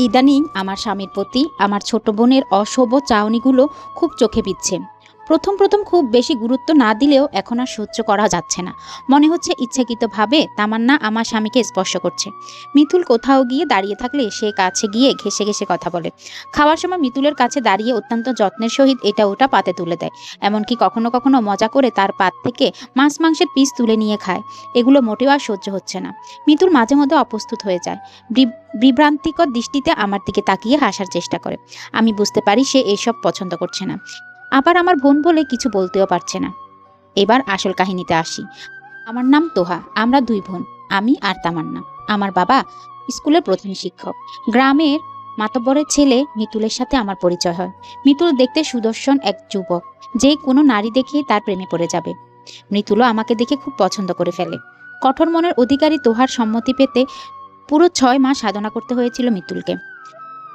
ইদানিং আমার স্বামীর প্রতি আমার ছোট বোনের অশুভ চাহনিগুলো খুব চোখে বিঁধছে। প্রথম খুব বেশি গুরুত্ব না দিলেও এখন আর সহ্য করা যাচ্ছে না। মনে হচ্ছে ইচ্ছাকৃতভাবে তামান্না আমার স্বামীকে স্পর্শ করছে। মিতুল কোথাও গিয়ে দাঁড়িয়ে থাকলে সে কাছে গিয়ে ঘেঁষে ঘেঁষে কথা বলে। খাওয়ার সময় মিতুলের কাছে দাঁড়িয়ে অত্যন্ত যত্নের সহিত এটা ওটা পাতে তুলে দেয়। এমনকি কখনো কখনো মজা করে তার পাত থেকে মাছ মাংসের পিস তুলে নিয়ে খায়। এগুলো মোটেও আর সহ্য হচ্ছে না। মিতুল মাঝে মধ্যে অপ্রস্তুত হয়ে যায়। বিভ্রান্তিকর দৃষ্টিতে আমার দিকে তাকিয়ে হাসার চেষ্টা করে। আমি বুঝতে পারি সে এসব পছন্দ করছে না। আবার আমার বোন বলে কিছু বলতেও পারছে না। এবার আসল কাহিনীতে আসি। আমার নাম তোহা। আমরা দুই বোন, আমি আর তামান্না। আমার বাবা স্কুলের প্রধান শিক্ষক। গ্রামের মাতব্বরের ছেলে মিতুলের সাথে আমার পরিচয় হয়। মিতুল দেখতে সুদর্শন এক যুবক, যে কোনো নারী দেখে তার প্রেমে পড়ে যাবে। মিতুলও আমাকে দেখে খুব পছন্দ করে ফেলে। কঠোর মনের অধিকারী তোহার সম্মতি পেতে পুরো 6 মাস সাধনা করতে হয়েছিল মিতুলকে।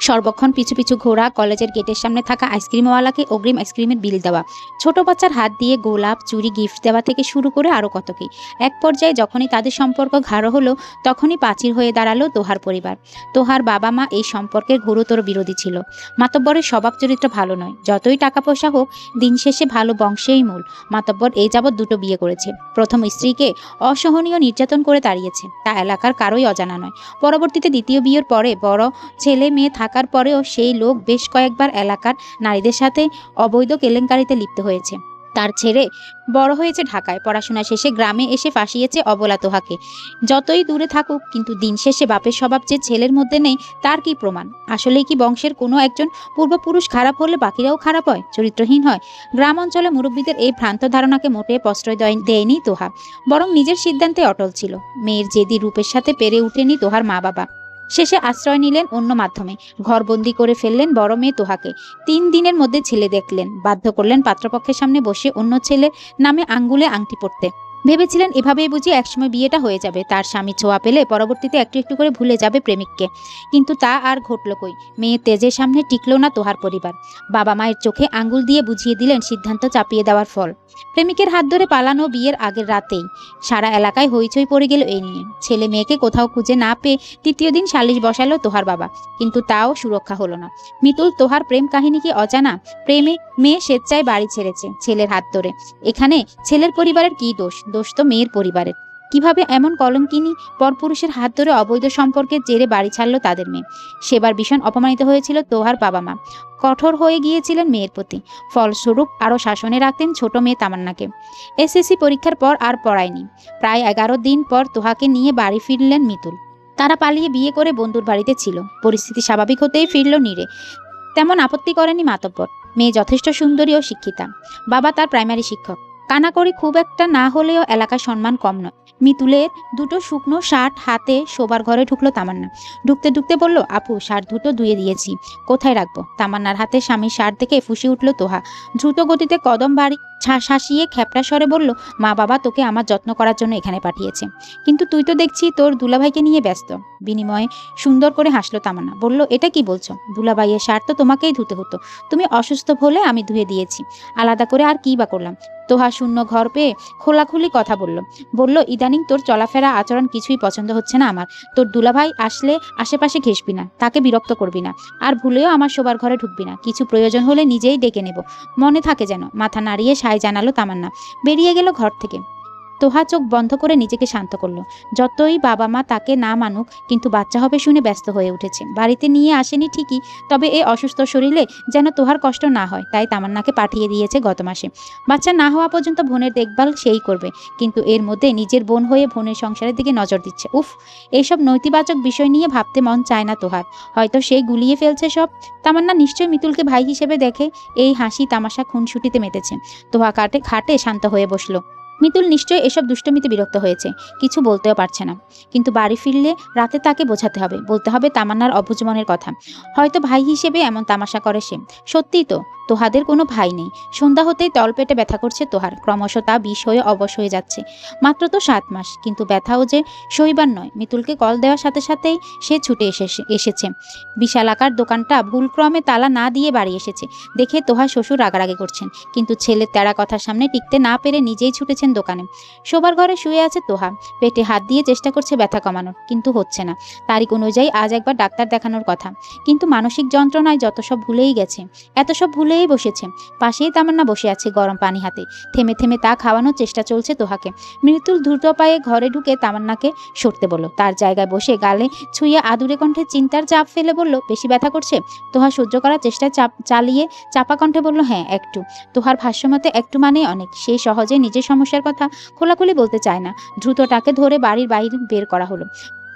সর্বক্ষণ পিছু পিছু ঘোরা, কলেজের গেটের সামনে থাকা আইসক্রিমওয়ালাকে অগ্রিম আইসক্রিমের বিল দেওয়া, ছোট বাচ্চার হাত দিয়ে গোলাপ চুরি গিফট দেওয়া থেকে শুরু করে আরও কত কি। এক পর্যায়ে যখনই তাদের সম্পর্ক গাঢ় হলো, তখনই প্রাচীর হয়ে দাঁড়ালো তোহার পরিবার। তোহার বাবা মা এই সম্পর্কের ঘোরতর বিরোধী ছিল। মাতব্বরের স্বভাব চরিত্র ভালো নয়। যতই টাকা পয়সা হোক, দিন শেষে ভালো বংশেই মূল। মাতব্বর এই যাবৎ 2টো বিয়ে করেছে। প্রথম স্ত্রীকে অসহনীয় নির্যাতন করে তাড়িয়েছে, তা এলাকার কারোই অজানা নয়। পরবর্তীতে দ্বিতীয় বিয়ের পরে বড় ছেলে মেয়ে থাকার পরেও সেই লোক বেশ কয়েকবার এলাকার নারীদের সাথে অবৈধ কেলেঙ্কারিতে লিপ্ত হয়েছে। তার ছেলে বড় হয়েছে ঢাকায়, পড়াশোনা শেষে গ্রামে এসে ফাঁসিয়েছে অবলা তোহাকে। যতই দূরে থাকুক, কিন্তু দিন শেষে বাপের স্বভাব যে ছেলের মধ্যে নেই, তার কি প্রমাণ? আসলেই কি বংশের কোনো একজন পূর্বপুরুষ খারাপ হলে বাকিরাও খারাপ হয়, চরিত্রহীন হয়? গ্রাম অঞ্চলে মুরব্বীদের এই ভ্রান্ত ধারণাকে মোটেই প্রশ্রয় দেয়নি তোহা, বরং নিজের সিদ্ধান্তে অটল ছিল। মেয়ের জেদি রূপের সাথে পেরে উঠেনি তোহার মা বাবা। শেষে আশ্রয় নিলেন অন্য মাধ্যমে। ঘরবন্দি করে ফেললেন বড় মেয়ে তোহাকে। 3 দিনের মধ্যে ছেলে দেখলেন। বাধ্য করলেন পাত্রপক্ষের সামনে বসে অন্য ছেলের নামে আঙ্গুলে আংটি পরতে। ভেবেছিলেন এভাবেই বুঝি একসময় বিয়েটা হয়ে যাবে। তার স্বামী ছোঁয়া পেলে পরবর্তীতে একটু একটু করে ভুলে যাবে প্রেমিককে। কিন্তু তা আর ঘটল কই। মেয়ের তেজের সামনে টিকল না তোহার পরিবার। বাবা মায়ের চোখে আঙ্গুল দিয়ে বুঝিয়ে দিলেন সিদ্ধান্ত চাপিয়ে দেওয়ার ফল। প্রেমিকের হাত ধরে পালানো বিয়ের আগের রাতেই সারা এলাকায় হইচই পড়ে গেল এই নিয়ে। ছেলে মেয়েকে কোথাও খুঁজে না পেয়ে 3য় দিন সালিশ বসালো তোহার বাবা, কিন্তু তাও সুরক্ষা হলো না। মিতুল তোহার প্রেম কাহিনী কি অজানা? প্রেমে মেয়ে স্বেচ্ছায় বাড়ি ছেড়েছে ছেলের হাত ধরে। এখানে ছেলের পরিবারের কি দোষ? দোষ তো মেয়ের পরিবারের। কিভাবে এমন কলঙ্কিনী পরপুরুষের হাত ধরে অবৈধ সম্পর্কের জেরে বাড়ি ছাড়লো তাদের মেয়ে? সেবার ভীষণ অপমানিত হয়েছিল তোহার বাবা মা। কঠোর হয়ে গিয়েছিলেন মেয়ের প্রতি। ফলস্বরূপ আরও শাসনে রাখতেন ছোট মেয়ে তামান্নাকে। এসএসসি পরীক্ষার পর আর পড়ায়নি। প্রায় 11 দিন পর তোহাকে নিয়ে বাড়ি ফিরলেন মিতুল। তারা পালিয়ে বিয়ে করে বন্ধুর বাড়িতে ছিল। পরিস্থিতি স্বাভাবিক হতেই ফিরল নীরে। তেমন আপত্তি করেনি মাতব্বর। মেয়ে যথেষ্ট সুন্দরী ও শিক্ষিতা। বাবা তার প্রাইমারি শিক্ষক। কানাকড়ি খুব একটা না হলেও এলাকার সম্মান কম নয়। মিতুলের 2টো শুকনো শার্ট হাতে শোবার ঘরে ঢুকলো তামান্না। ঢুকতে ঢুকতে বলল, আপু, শার্ট দুটো ধুয়ে দিয়েছি, কোথায় রাখবো? তামান্নার হাতে স্বামীর শার্ট দেখে ফুঁসে উঠল তোহা। দ্রুত গতিতে কদম বাড়ি শাসিয়ে খ্যাপটা স্বরে বলল, মা বাবা তোকে আমার যত্ন করার জন্য এখানে পাঠিয়েছে, কিন্তু তুই তো দেখছি তোর দুলাভাইকে নিয়ে ব্যস্ত। বিনিময়ে সুন্দর করে হাসলো তামান্না। বলল, এটা কি বলছো? দুলাভাইয়ের শার্ট তো তোমাকেই ধুতে হতো। তুমি অসুস্থ হলে আমি ধুয়ে দিয়েছি, আলাদা করে আর কি বা করলাম? তোহা শূন্য ঘর পেয়ে খোলাখুলি কথা বলল, ইদানিং তোর চলাফেরা আচরণ কিছুই পছন্দ হচ্ছে না আমার। তোর দুলাভাই আসলে আশেপাশে ঘেসবি না, তাকে বিরক্ত করবি না, আর ভুলেও আমার শোবার ঘরে ঢুকবি না। কিছু প্রয়োজন হলে নিজেই ডেকে নেব, মনে থাকে যেন। মাথা নাড়িয়ে সায় জানালো তামান্না। বেরিয়ে গেল ঘর থেকে। তোহা চোখ বন্ধ করে নিজেকে শান্ত করলো। যতই বাবা মা তাকে না মানুক, কিন্তু বাচ্চা হবে শুনে ব্যস্ত হয়ে উঠেছে। বাড়িতে নিয়ে আসেনি ঠিকই, তবে এই অসুস্থ শরীরে যেন তোহার কষ্ট না হয়, তাই তামান্নাকে পাঠিয়ে দিয়েছে গত মাসে। বাচ্চা না হওয়া পর্যন্ত বোনের দেখভাল সেই করবে, কিন্তু এর মধ্যে নিজের বোন হয়ে বোনের সংসারের দিকে নজর দিচ্ছে। উফ, এইসব নৈতিবাচক বিষয় নিয়ে ভাবতে মন চায় না তোহার। হয়তো সেই গুলিয়ে ফেলছে সব। তামান্না নিশ্চয়ই মিতুলকে ভাই হিসেবে দেখে এই হাসি তামাশা খুনসুটিতে মেতেছে। তোহা খাটে শান্ত হয়ে বসলো। মিতুল নিশ্চয়ই এসব দুষ্টমিতে বিরক্ত হয়েছে, কিছু বলতেও পারছে না। কিন্তু বাড়ি ফিরলে রাতে তাকে বোঝাতে হবে, বলতে হবে তামান্নার অবুঝ মনের কথা। হয়তো ভাই হিসেবে এমন তামাশা করে সে। সত্যিই তো, তোহাদের কোনো ভাই নেই। সন্ধ্যা হতেই তলপেটে ব্যথা করছে তোহার, ক্রমশ তা বিষ হয়ে অবশ হয়ে যাচ্ছে। মাত্র তো 7 মাস, কিন্তু ব্যথাও যে সইবার নয়। মিতুলকে কল দেওয়ার সাথে সাথেই সে ছুটে এসেছে। বিশালাকার দোকানটা ভুলক্রমে তালা না দিয়ে বাড়ি এসেছে দেখে তোহার শ্বশুর রাগারাগি করছেন, কিন্তু ছেলের তেড়া কথার সামনে টিকতে না পেরে নিজেই ছুটেছেন দোকানে। শোবার ঘরে শুয়ে আছে তোহা, পেটে হাত দিয়ে চেষ্টা করছে ব্যথা কমানোর, কিন্তু হচ্ছে না। তারিখ অনুযায়ী আজ একবার ডাক্তার দেখানোর কথা, কিন্তু মানসিক যন্ত্রণায় যত সব ভুলেই গেছে। এত সব ভুলেই বসেছে। পাশেই তামান্না বসে আছে গরম পানি হাতে, থেমে থেমে তা খাওয়ানোর চেষ্টা চলছে তোহাকে। মৃত্যুল দ্রুত পায়ে ঘরে ঢুকে তামান্নাকে সরতে বলল, তার জায়গায় বসে গালে ছুঁয়ে আদুরে কণ্ঠে চিন্তার চাপ ফেলে বলল, বেশি ব্যথা করছে? তোহা সহ্য করার চেষ্টা চালিয়ে চাপা কণ্ঠে বলল, হ্যাঁ একটু। তোহার ভাষ্যমতে একটু মানেই অনেক। সেই সহজে নিজের সমস্যার কথা খোলাখুলি বলতে চায় না। দ্রুতটাকে ধরে বাড়ির বাইরে বের করা হলো।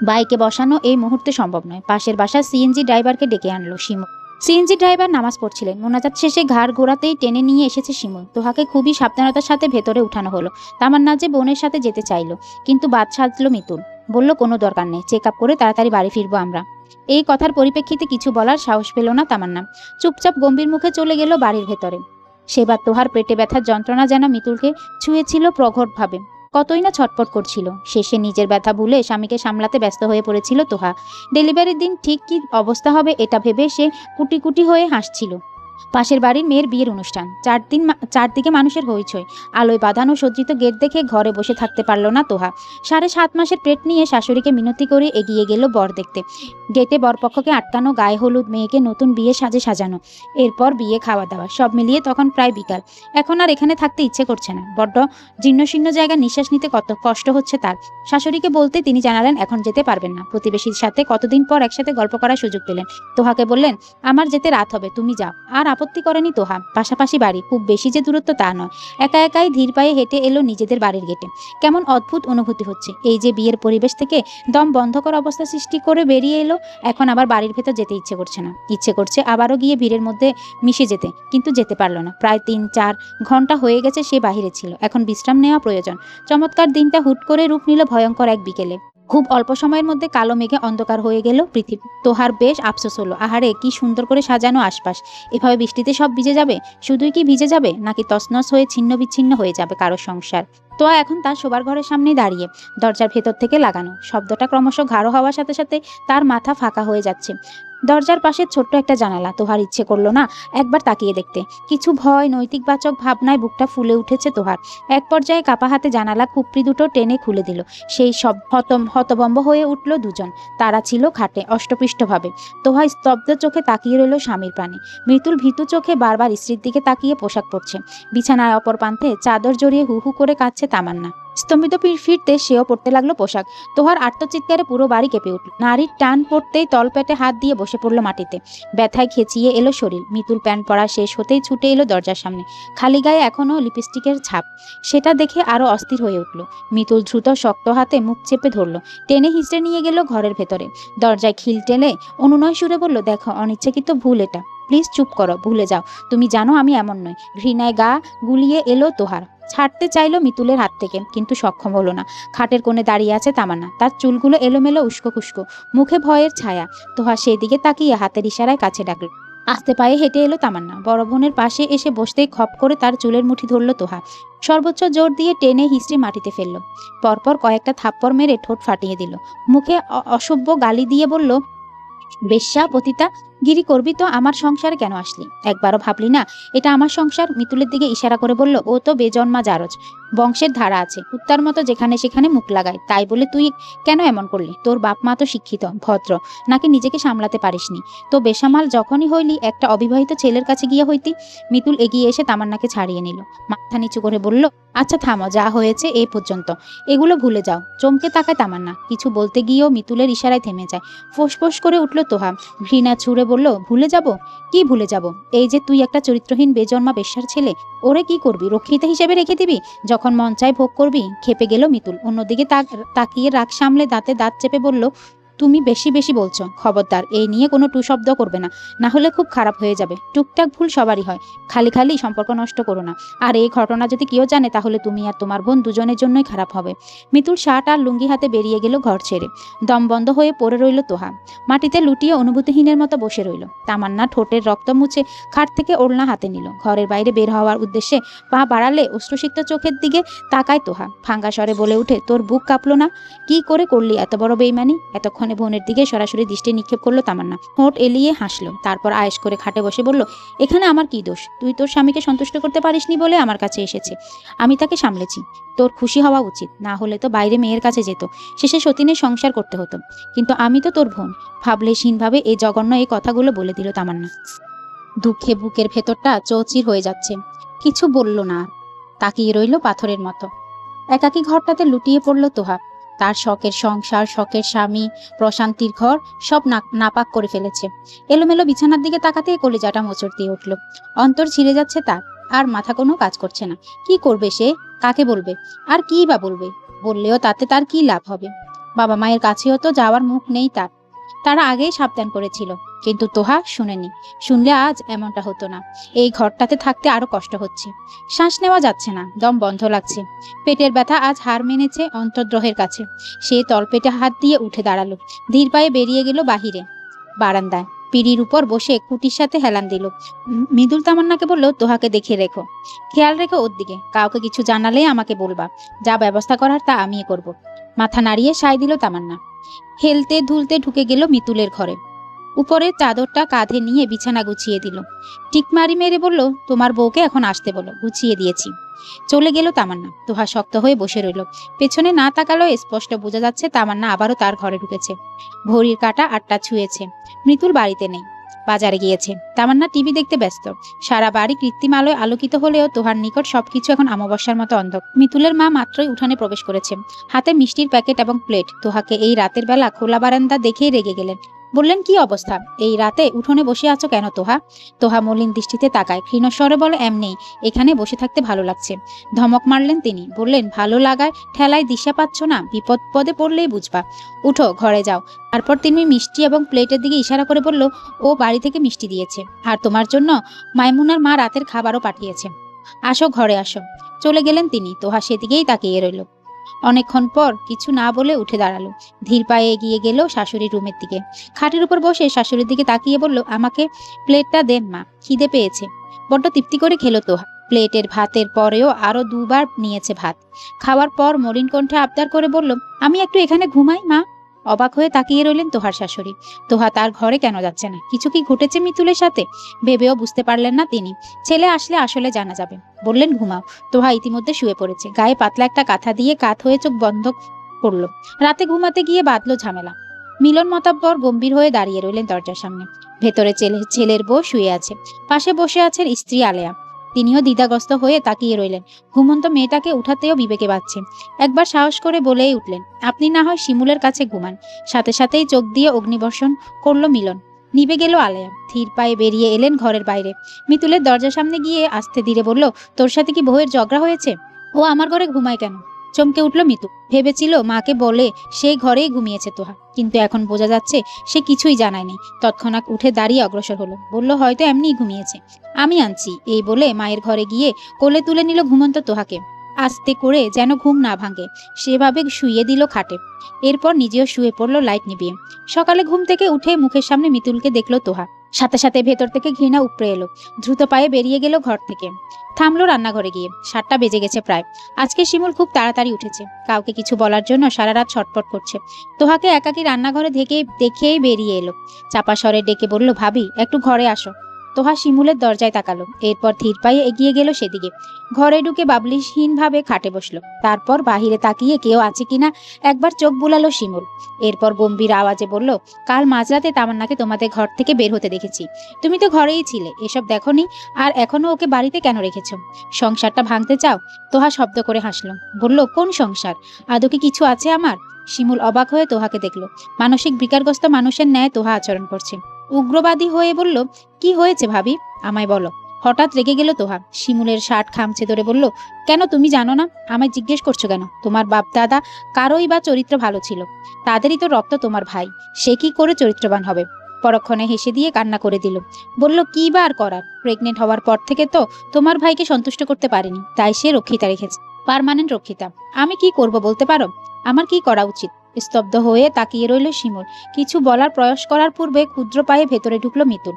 বাইকে বসানো এই মুহূর্তে সম্ভব নয়। পাশের বাসার সিএনজি ড্রাইভারকে ডেকে আনলো শিমু। সিএনজি ড্রাইভার নামাজ পড়ছিলেন। মোনাজাত শেষে ঘাড় ঘোরাতেই টেনে নিয়ে এসেছে শিমুল। তোহাকে খুবই সাবধানতার সাথে ভেতরে উঠানো হলো। তামান্না যে বোনের সাথে যেতে চাইলো, কিন্তু বাদ সাধলো মিতুল। বলল, কোনো দরকার নেই, চেক আপ করে তাড়াতাড়ি বাড়ি ফিরবো আমরা। এই কথার পরিপ্রেক্ষিতে কিছু বলার সাহস পেল না তামান্না। চুপচাপ গম্ভীর মুখে চলে গেল বাড়ির ভেতরে। সেবার তোহার পেটে ব্যথার যন্ত্রণা যেন মিতুলকে ছুঁয়েছিল প্রখরভাবে। কতই না ছটপট করছিল। শেষে নিজের ব্যথা ভুলে স্বামীকে সামলাতে ব্যস্ত হয়ে পড়েছিল তোহা। ডেলিভারির দিন ঠিক কি অবস্থা হবে এটা ভেবে সে কুটি কুটি হয়ে হাসছিল। পাশের বাড়ির মেয়ের বিয়ের অনুষ্ঠান। চারদিকে মানুষের হইচই। আলোয় বাঁধানো সজ্জিত গেট দেখে ঘরে বসে থাকতে পারল না তোহা। 7.5 মাসের পেট নিয়ে শাশুড়িকে মিনতি করে এগিয়ে গেল বর দেখতে। গেটে বরপক্ষকে আটকানো, গায়ে হলুদ, মেয়েকে নতুন বিয়ে সাজে সাজানো, এরপর বিয়ে, খাওয়া দাওয়া, সব মিলিয়ে তখন প্রায় বিকাল। এখন আর এখানে থাকতে ইচ্ছে করছে না। বড্ড জীর্ণশীর্ণ জায়গায় নিঃশ্বাস নিতে কত কষ্ট হচ্ছে তার। শাশুড়িকে বলতে তিনি জানালেন এখন যেতে পারবেন না। প্রতিবেশীর সাথে কতদিন পর একসাথে গল্প করার সুযোগ পেলেন। তোহাকে বললেন, আমার যেতে রাত হবে, তুমি যাও। আর আপত্তি করেনি তোহা। পাশাপাশি বাড়ি, খুব বেশি যে দূরত্ব তা নয়। একা একাই ধীর পায়ে হেঁটে এলো নিজেদের বাড়ির গেটে। কেমন অদ্ভুত অনুভূতি হচ্ছে। এই যে বিয়ের পরিবেশ থেকে দম বন্ধকর অবস্থা সৃষ্টি করে বেরিয়ে এলো, এখন আবার বাড়ির ভেতর যেতে ইচ্ছে করছে না। ইচ্ছে করছে আবারও গিয়ে ভিড়ের মধ্যে মিশে যেতে, কিন্তু যেতে পারল না। প্রায় 3-4 ঘন্টা হয়ে গেছে সে বাহিরে ছিল। এখন বিশ্রাম নেওয়া প্রয়োজন। চমৎকার দিনটা হুট করে রূপ নিল ভয়ঙ্কর এক বিকেলে। খুব অল্প সময়ের মধ্যে কালো মেঘে অন্ধকার হয়ে গেল পৃথিবী। তোহার বেশ আফসোস হলো। আহারে, কি সুন্দর করে সাজানো আশপাশ। এভাবে বৃষ্টিতে সব ভিজে যাবে। শুধুই কি ভিজে যাবে, নাকি তছনছ হয়ে ছিন্ন বিচ্ছিন্ন হয়ে যাবে কারো সংসার? তোয়া এখন তার শোবার ঘরের সামনে দাঁড়িয়ে। দরজার ভেতর থেকে লাগানো শব্দটা ক্রমশ গাঢ় হওয়ার সাথে সাথে তার মাথা ফাঁকা হয়ে যাচ্ছে। দরজার পাশে ছোট্ট একটা জানালা। তোহার ইচ্ছে করলো না একবার তাকিয়ে দেখতে। কিছু ভয়, নৈতিকবাচক ভাবনায় বুকটা ফুলে উঠেছে তোহার। এক পর্যায়ে কাপা হাতে জানালা খুপড়ি দুটো টেনে খুলে দিল। সেই সব হতবম্ব হয়ে উঠল দুজন। তারা ছিল খাটে, অষ্টপৃষ্ঠভাবে। তোহা স্তব্ধ চোখে তাকিয়ে রইল স্বামীর প্রাণে। মৃতুল ভীতু চোখে বারবার স্ত্রীর দিকে তাকিয়ে পোশাক পরছে। বিছানায় অপর প্রান্তে চাদর জড়িয়ে হু হু করে কাঁদছে তামান্না। স্তম্ভিত ফিরতে সেও পড়তে লাগলো পোশাক। তোহার আর্তচিৎকারে পুরো বাড়ি কেঁপে উঠল। নারীর টান পড়তেই তলপেটে হাত দিয়ে বসে পড়লো মাটিতে। ব্যথায় খেঁচিয়ে এলো শরীর। মিতুল প্যান্ট পরা শেষ হতেই ছুটে এলো দরজার সামনে। খালি গায়ে এখনো লিপস্টিকের ছাপ। সেটা দেখে আরো অস্থির হয়ে উঠল। মিতুল দ্রুত শক্ত হাতে মুখ চেপে ধরলো। টেনে হিঁচড়ে নিয়ে গেল ঘরের ভেতরে। দরজায় খিল টেনে অনুনয় সুরে বলল, দেখো, অনিচ্ছাকৃত ভুল এটা, প্লিজ চুপ করো, ভুলে যাও। তুমি জানো আমি এমন নই। ঘৃণায় গা গুলিয়ে এলো তোহার। ছাড়তে চাইলো মিতুলের হাত থেকে, কিন্তু সক্ষম হলো না। খাটের কোণে দাঁড়িয়ে আছে তামান্না। তার চুলগুলো এলোমেলো, উস্কো খুস্কো, মুখে ভয়ের ছায়া। তোহা সেই দিকে তাকিয়ে হাতের ইশারায় কাছে ডাকল। আস্তে পায়ে হেঁটে এলো তামান্না। বড় বোনের পাশে এসে বসতেই খপ করে তার চুলের মুঠি ধরল তোহা। সর্বোচ্চ জোর দিয়ে টেনে হিস্ট্রি মাটিতে ফেলল। পরপর কয়েকটা থাপ্পড় মেরে ঠোঁট ফাটিয়ে দিল। মুখে অসভ্য গালি দিয়ে বলল, বেশ্যা, পতিতা, গিরি করবি তো আমার সংসারে কেন আসলি? একবারও ভাবলি না এটা আমার সংসার? মিতুলের দিকে ইশারা করে বলল, ও তো বেজন্মা জারজ, বংশের ধারা আছে, কুত্তার মতো যেখানে সেখানে মুখ লাগায়। তাই বলে তুই কেন এমন করলি? তোর বাপ মা তো শিক্ষিত, ভদ্র, নাকি নিজেকে সামলাতে পারিসনি? তো বেসামাল যখনই হইলি একটা অবিবাহিত ছেলের কাছে গিয়ে হইতি। মিতুল এগিয়ে এসে তামান্নাকে ছাড়িয়ে নিল। মাথা নিচু করে বলল, আচ্ছা থামো, যা হয়েছে এই পর্যন্ত, এগুলো ভুলে যাও। চমকে তাকায় তামান্না। কিছু বলতে গিয়েও মিতুলের ইশারায় থেমে যায়। ফোঁস করে উঠল তোহা। ঘৃণা ছুড়ে বলল, ভুলে যাব? কি ভুলে যাব? এই যে তুই একটা চরিত্রহীন বেজন্মা বেশ্যার ছেলে, ওরে কি করবি? রক্ষিতা হিসেবে রেখে দিবি? যখন মন চায় ভোগ করবি? খেপে গেল মিতুল। অন্যদিকে তাকিয়ে রাগ সামলে দাঁতে দাঁত চেপে বলল, তুমি বেশি বেশি বলছো, খবরদার এই নিয়ে কোনো টু শব্দ করবে না, না হলে খুব খারাপ হয়ে যাবে। টুকটাক ভুল সবারই হয়, খালি খালি সম্পর্ক নষ্ট করো না। আর এই ঘটনা যদি কেউ জানে তাহলে তুমি আর তোমার বোন দুজনের জন্যই খারাপ হবে। মিতুল শার্ট আর লুঙ্গি হাতে বেরিয়ে গেল ঘর ছেড়ে। দম বন্ধ হয়ে পড়ে রইল তোহা, মাটিতে লুটিয়ে অনুভূতিহীনের মতো বসে রইল। তামান্না ঠোঁটের রক্ত মুছে খাট থেকে ওড়না হাতে নিল। ঘরের বাইরে বের হওয়ার উদ্দেশ্যে পা বাড়ালে অশ্রুসিক্ত চোখের দিকে তাকায় তোহা। ভাঙ্গা স্বরে বলে উঠে, তোর বুক কাঁপলো না? কি করে করলি এত বড় বেইমানি? এতক্ষণে বোনের দিকে সরাসরি দৃষ্টি নিক্ষেপ করলো তামান্না। ঠোঁট এলিয়ে হাসলো, তারপর আয়েশ করে খাটে বসে বলল, এখানে আমার কি দোষ? তুই তোর স্বামীকে সন্তুষ্ট করতে পারিসনি বলে আমার কাছে এসেছে, আমি তাকে সামলেছি। তোর খুশি হওয়া উচিত, না হলে তো বাইরে মেয়ের কাছে যেত, শেষে সতীনের সংসার করতে হতো। কিন্তু আমি তো তোর বোন। ভাবলেশহীনভাবে এই জঘন্য এই কথাগুলো বলে দিল তামান্না। দুঃখে বুকের ভেতরটা চৌচির হয়ে যাচ্ছে। কিছু বলল না, তাকিয়ে রইল পাথরের মতো। একাকী ঘরটাতে লুটিয়ে পড়ল তোহা। তার শখের সংসার, শখের স্বামী, প্রশান্তির ঘর সব নাপাক করে ফেলেছে। এলোমেলো বিছানার দিকে তাকাতে কলিজাটা মোচড় দিয়ে উঠল। অন্তর ছিঁড়ে যাচ্ছে তার, আর মাথা কোনো কাজ করছে না। কি করবে সে? কাকে বলবে? আর কি বা বলবে? বললেও তাতে তার কি লাভ হবে? বাবা মায়ের কাছেও তো যাওয়ার মুখ নেই তার। তারা আগেই সাবধান করেছিল, কিন্তু তোহা শুনেনি। শুনলে আজ এমনটা হতো না। এই ঘরটাতে থাকতে আরো কষ্ট হচ্ছে। শ্বাস নেওয়া যাচ্ছে না, দম বন্ধ লাগছে। পেটের ব্যথা আজ হার মেনেছে অন্তর্দ্রহের কাছে। সে তলপেটে হাত দিয়ে উঠে দাঁড়ালো, ধীর পায়ে বেরিয়ে গেল বাহিরে। বারান্দায় পিঁড়ির উপর বসে কুটির সাথে হেলান দিল। মৃদুল তামান্নাকে বলল, তোহাকে দেখে রেখো, খেয়াল রেখো ওর দিকে। কাউকে কিছু জানালে আমাকে বলবা, যা ব্যবস্থা করার তা আমিই করব। মাথা নাড়িয়ে সায় দিল তামান্না। হেলতে ধুলতে ঢুকে গেল মিতুলের ঘরে। উপরে চাদরটা কাঁধে নিয়ে বিছানা গুছিয়ে দিল। টিকমারি মেরে বলল, তোমার বউকে এখন আসতে বলো, গুছিয়ে দিয়েছি। চলে গেল তামান্না। তোহা শক্ত হয়ে বসে রইল। পেছনে না তাকালেও স্পষ্ট বোঝা যাচ্ছে তামান্না আবারও তার ঘরে ঢুকেছে। ঘড়ির কাঁটা ৮টা ছুঁয়েছে। মৃতুল বাড়িতে নেই, বাজারে গিয়েছে। তামান্না টিভি দেখতে ব্যস্ত। সারা বাড়ি কৃত্রিম আলোয় আলোকিত হলেও তোহার নিকট সবকিছু এখন অমাবস্যার মতো অন্ধকার। মিতুলের মা মাত্রই উঠানে প্রবেশ করেছে, হাতে মিষ্টির প্যাকেট এবং প্লেট। তোহাকে এই রাতের বেলা খোলা বারান্দা দেখেই রেগে গেলেন। বললেন, কি অবস্থা? এই রাতে উঠোনে বসে আছো কেন তোহা? তোহা মলিন দৃষ্টিতে তাকায়, ক্ষীণস্বরে বলে, এমনি, এখানে বসে থাকতে ভালো লাগছে। ধমক মারলেন তিনি। বললেন, ভালো লাগায় ঠেলায় দিশা পাচ্ছ না? বিপদ পদে পড়লেই বুঝবা। উঠো, ঘরে যাও। তারপর তিনি মিষ্টি এবং প্লেটের দিকে ইশারা করে বলল, ও বাড়ি থেকে মিষ্টি দিয়েছে, আর তোমার জন্য মাইমুনার মা রাতের খাবারও পাঠিয়েছে। আসো, ঘরে আসো। চলে গেলেন তিনি। তোহা সেদিকেই তাকিয়ে রইল। অনেকক্ষণ পর কিছু না বলে উঠে দাঁড়ালো। ধীর পায়ে এগিয়ে গেল শাশুড়ির রুমের দিকে। খাটের উপর বসে শাশুড়ির দিকে তাকিয়ে বলল, আমাকে প্লেটটা দেন মা, খিদে পেয়েছে। বড্ড তৃপ্তি করে খেলো তোহা। প্লেটের ভাতের পরেও আরো 2বার নিয়েছে ভাত। খাওয়ার পর মলিন কণ্ঠে আবদার করে বলল, আমি একটু এখানে ঘুমাই মা। অবাক হয়ে তাকিয়ে রইলেন তোহার শাশুড়ি। তোহা তার ঘরে কেন যাচ্ছে না? কিছু কি ঘটেছে মিতুলের সাথে? ভেবেও বুঝতে পারলেন না তিনি। ছেলে আসলে আসলে জানা যাবে। বললেন, ঘুমাও। তোহা ইতিমধ্যে শুয়ে পড়েছে। গায়ে পাতলা একটা কাঁথা দিয়ে কাত হয়ে চোখ বন্ধ করলো। রাতে ঘুমাতে গিয়ে বাঁধলো ঝামেলা। মিলন মতাব্বর গম্ভীর হয়ে দাঁড়িয়ে রইলেন দরজার সামনে। ভেতরে ছেলের বউ শুয়ে আছে, পাশে বসে আছেন স্ত্রী আলেয়া। তিনিও দ্বিধাগ্রস্ত হয়ে তাকিয়ে রইলেন। ঘুমন্ত মেয়েটাকে উঠাতেও বিবেকে বাজছে। একবার সাহস করে বলেই উঠলেন, আপনি না হয় শিমুলের কাছে ঘুমান। সাথে সাথেই চোখ দিয়ে অগ্নিবর্ষণ করলো মিলন। নিভে গেল আলেয়া। ধীর পায়ে বেরিয়ে এলেন ঘরের বাইরে। মিতুলের দরজার সামনে গিয়ে আস্তে ধীরে বলল, তোর সাথে কি বউয়ের ঝগড়া হয়েছে? ও আমার ঘরে ঘুমায় কেন? চমকে উঠল মিতু। ভেবেছিল মাকে বলে সেই ঘরেই ঘুমিয়েছে তোহা, কিন্তু এখন বোঝা যাচ্ছে সে কিছুই জানায়নি। তৎক্ষণাৎ উঠে দাঁড়িয়ে অগ্রসর হলো। বলল, হয়তো এমনিই ঘুমিয়েছে, আমি আনছি। এই বলে মায়ের ঘরে গিয়ে কোলে তুলে নিল ঘুমন্ত তোহাকে। আস্তে করে যেন ঘুম না ভাঙে সেভাবে শুইয়ে দিল খাটে। এরপর নিজেও শুয়ে পড়লো লাইট নিভিয়ে। সকালে ঘুম থেকে উঠে মুখের সামনে মিতুলকে দেখলো তোহা। সাথে সাথে ভেতর থেকে ঘৃণা উপড়ে এলো। দ্রুত পায়ে বেরিয়ে গেল ঘর থেকে। থামলো রান্নাঘরে গিয়ে। 7টা বেজে গেছে প্রায়। আজকে শিমুল খুব তাড়াতাড়ি উঠেছে। কাউকে কিছু বলার জন্য সারা রাত ছটফট করছে। তোহাকে একাকী রান্নাঘরে দেখেই বেরিয়ে এলো। চাপা স্বরে ডেকে বলল, ভাবি, একটু ঘরে আসো। তোহা শিমুলের দরজায় তাকালো। এরপর ধীর পায়ে এগিয়ে গেল সেদিকে। ঘরে ঢুকে বাবলিহীনভাবে খাটে বসলো। তারপর বাহিরে তাকিয়ে কেউ আছে কিনা একবার চোখ বুলালো শিমুল। এরপর গম্ভীর আওয়াজে বলল, কাল মাঝরাতে তামান্নাকে তোমাদের ঘর থেকে বের হতে দেখেছি। তুমি তো ঘরেই ছিলে, এসব দেখোনি? আর এখনো ওকে বাড়িতে কেন রেখেছ? সংসারটা ভাঙতে চাও? তোহা শব্দ করে হাসলো। বলল, কোন সংসার? আদৌ কি কিছু আছে আমার? শিমুল অবাক হয়ে তোহাকে দেখল। মানসিক বিকারগ্রস্ত মানুষের ন্যায় তোহা আচরণ করছে। উগ্রবাদী হয়ে বলল, কি হয়েছে ভাবি? আমায় বলো। হঠাৎ রেগে গেল তোহা। শিমুলের শার্ট খামচে ধরে বলল, কেন, তুমি জানো না? আমায় জিজ্ঞেস করছো কেন? তোমার বাপ দাদা কারোই বা চরিত্র ভালো ছিল? তাদেরই তো রক্ত তোমার ভাই, সে কি করে চরিত্রবান হবে? পরক্ষণে হেসে দিয়ে কান্না করে দিল। বলল, কি বা আর করার, প্রেগনেন্ট হওয়ার পর থেকে তো তোমার ভাইকে সন্তুষ্ট করতে পারেনি, তাই সে রক্ষিতা রেখেছে, পার্মানেন্ট রক্ষিতা। আমি কি করব বলতে পারো? আমার কি করা উচিত? স্তব্ধ হয়ে তাকিয়ে রইল শিমুল। কিছু বলার প্রয়াস করার পূর্বে ক্ষুদ্র পায়ে ভেতরে ঢুকলো মিতুল।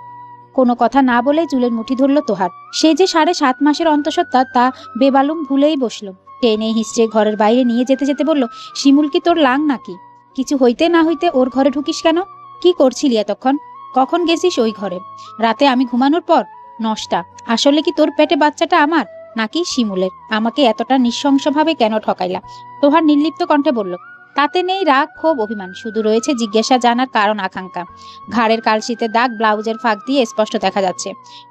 কোনো কথা না বলে চুলের মুঠি ধরল তোহার। সে যে 7.5 মাসের অন্তঃসত্ত্বা তা বেবালুম ভুলেই বসলো। টেনে হিঁচড়ে ঘরের বাইরে নিয়ে যেতে যেতে বলল, শিমুল কি তোর লাং নাকি? কিছু হইতে না হইতে ওর ঘরে ঢুকিস কেন? কি করছিলি এতক্ষণ? কখন গেছিস ওই ঘরে? রাতে আমি ঘুমানোর পর? নষ্টা, আসলে কি তোর পেটে বাচ্চাটা আমার নাকি শিমুলের? আমাকে এতটা নৃশংসভাবে কেন ঠকাইলা? তোহার নির্লিপ্ত কণ্ঠে বলল। তাতে নেই রাগ, ক্ষোভ, অভিমান, শুধু রয়েছে জিজ্ঞাসা জানার কারণ, আকাঙ্ক্ষা। ঘাড়ের কালশিতে দাগ ব্লাউজের ফাঁক দিয়ে স্পষ্ট দেখা যাচ্ছে।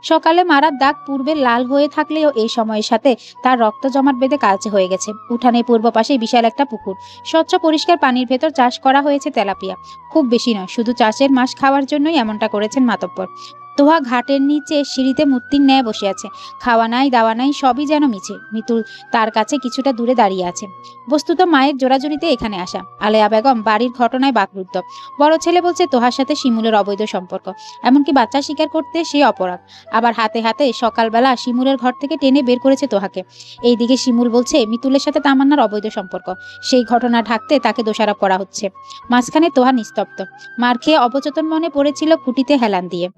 সকালে মারার দাগ পূর্বে লাল হয়ে থাকলেও এই সময়ের সাথে তার রক্ত জমাট বেঁধে কালচে হয়ে গেছে। উঠানে পূর্ব পাশে বিশাল একটা পুকুর, স্বচ্ছ পরিষ্কার পানির ভেতর চাষ করা হয়েছে তেলাপিয়া। খুব বেশি নয়, শুধু চাষের মাছ খাওয়ার জন্যই এমনটা করেছেন মাতব্বর। তোহা ঘাটের নিচে সিঁড়িতে মূর্তির ন্যায় বসে আছে। খাওয়া নাই, দাওয়া নাই, সবই যেন মিছে। মিতুল তার কাছে কিছুটা দূরে দাঁড়িয়ে আছে। বস্তুত মায়ের জোরাজুরিতে এখানে আসা। আলেয়া বেগম বাড়ির ঘটনায় বাকরুদ্ধ। বড় ছেলে বলছে তোহার সাথে শিমুলের অবৈধ সম্পর্ক, এমনকি বাচ্চা শিকার করতে সে অপরাধ। আবার হাতে হাতে সকালবেলা শিমুলের ঘর থেকে টেনে বের করেছে তোহাকে। এইদিকে শিমুল বলছে মিতুলের সাথে তামান্নার অবৈধ সম্পর্ক, সেই ঘটনা ঢাকতে তাকে দোষারোপ করা হচ্ছে। মাঝখানে তোহা নিস্তব্ধ। মার খেয়ে অবচেতন মনে পড়েছিল খুঁটিতে হেলান দিয়ে।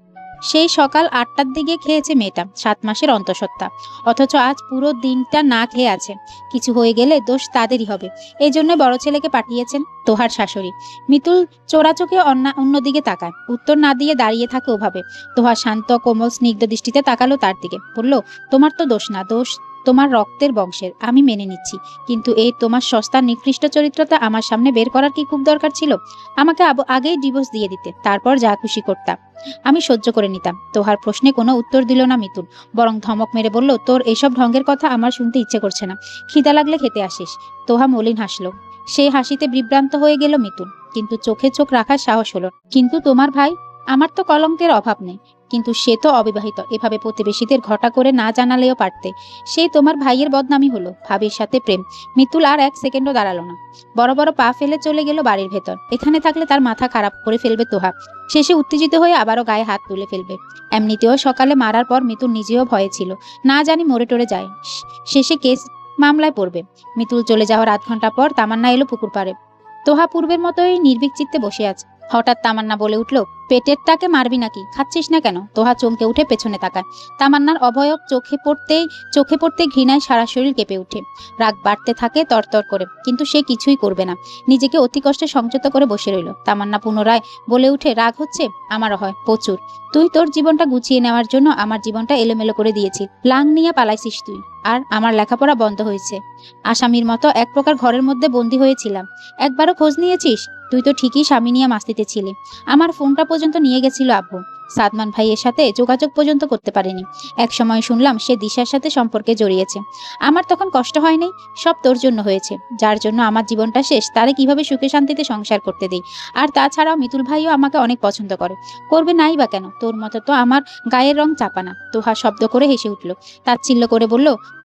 সেই সকাল 8টার দিকে খেয়েছে মেয়েটা, 7 মাসের অন্তঃসত্ত্বা, অথচ আজ পুরো দিনটা না খেয়ে আছে। কিছু হয়ে গেলে দোষ তাদেরই হবে। এই জন্য বড় ছেলেকে পাঠিয়েছেন তোহার শাশুড়ি। মিতুল চোরা চোখে অন্যদিকে তাকায়, উত্তর না দিয়ে দাঁড়িয়ে থাকে ওভাবে। তোহা শান্ত কোমল স্নিগ্ধ দৃষ্টিতে তাকালো তার দিকে, বলল, তোমার তো দোষ না, দোষ তোমার রক্তের বংশের, আমি মেনে নিচ্ছি। কিন্তু এই তোমার সস্তা নিকৃষ্ট চরিত্রটা আমার সামনে বের করার কি খুব দরকার ছিল? আমাকে আগেই ডিভোর্স দিয়ে দিতে, তারপর যা খুশি করতাম, আমি সহ্য করে নিতাম। তোহার প্রশ্নে কোনো উত্তর দিল না মিতুল, বরং ধমক মেরে বলল, তোর এসব ঢঙ্গের কথা আমার শুনতে ইচ্ছে করছে না। খিদা লাগলে খেতে আসিস। তোহা মলিন হাসলো। সেই হাসিতে বিভ্রান্ত হয়ে গেল মিতুল, কিন্তু চোখে চোখ রাখার সাহস হলো। কিন্তু তোমার ভাই? আমার তো কলঙ্কের অভাব নেই, কিন্তু সে তো অবিবাহিত। এভাবে প্রতিবেশীদের ঘটা করে না জানালেও পারতে। সেই তোমার ভাইয়ের বদনামি হলো, ভাবির সাথে প্রেম। মিতুল আর 1 সেকেন্ডও দাঁড়ালো না, বড় বড় পা ফেলে চলে গেল বাড়ির ভেতর। এখানে থাকলে তার মাথা খারাপ করে ফেলবে তোহা। শেষে উত্তেজিত হয়ে আবারও গায়ে হাত তুলে ফেলবে। এমনিতেও সকালে মারার পর মিতুল নিজেও ভয়ে ছিল, না জানি মরে টরে যায়, শেষে কেস মামলায় পড়বে। মিতুল চলে যাওয়ার 8 ঘন্টা পর তামান্না এলো পুকুর পাড়ে। তোহা পূর্বের মতোই নির্ভীক চিত্তে বসে আছে। হঠাৎ তামান্না বলে উঠল, পেটেরটাকে মারবি নাকি? খাচ্ছিস না কেন? তোহা চমকে উঠে পেছনে তাকায়। তামান্নার অভয়ব চোখে পড়তে ঘৃণায় সারা শরীর কেঁপে উঠে। রাগ বাড়তে থাকে তরতর করে, কিন্তু সে কিছুই করবে না। নিজেকে অতি কষ্টে সংযত করে বসে রইল। তামান্না পুনরায় বলে উঠে, রাগ হচ্ছে? আমারও হয়, প্রচুর। তুই তোর জীবনটা গুছিয়ে নেওয়ার জন্য আমার জীবনটা এলোমেলো করে দিয়েছিস। লাং নিয়ে পালাইছিস তুই, আর আমার লেখাপড়া বন্ধ হয়েছে। আসামির মতো এক প্রকার ঘরের মধ্যে বন্দী হয়েছিলাম। একবারও খোঁজ নিয়েছিস? তুই তো ঠিকই স্বামী নিয়ে মাস্তিতে ছিলি। আমার ফোনটা পর্যন্ত নিয়ে গেছিল আব্বু। সাদমান ভাইয়ের সাথে যোগাযোগ পর্যন্ত করতে পারেনি। এক সময় শুনলাম সে দিশার সাথে সম্পর্কে জড়িয়েছে। আমার তখন কষ্ট হয়নি? সব তোর জন্য হয়েছে। যার জন্য আমার জীবনটা শেষ, তারে কিভাবে সুখে শান্তিতে সংসার করতে দিই। আর তাছাড়াও মিতুল ভাইও আমাকে অনেক পছন্দ করে। করবে নাই বা কেন? তোর মতো তো আমার গায়ের রং চাপানা। তোহা শব্দ করে হেসে উঠল, তাচ্ছিল্য করে বলল,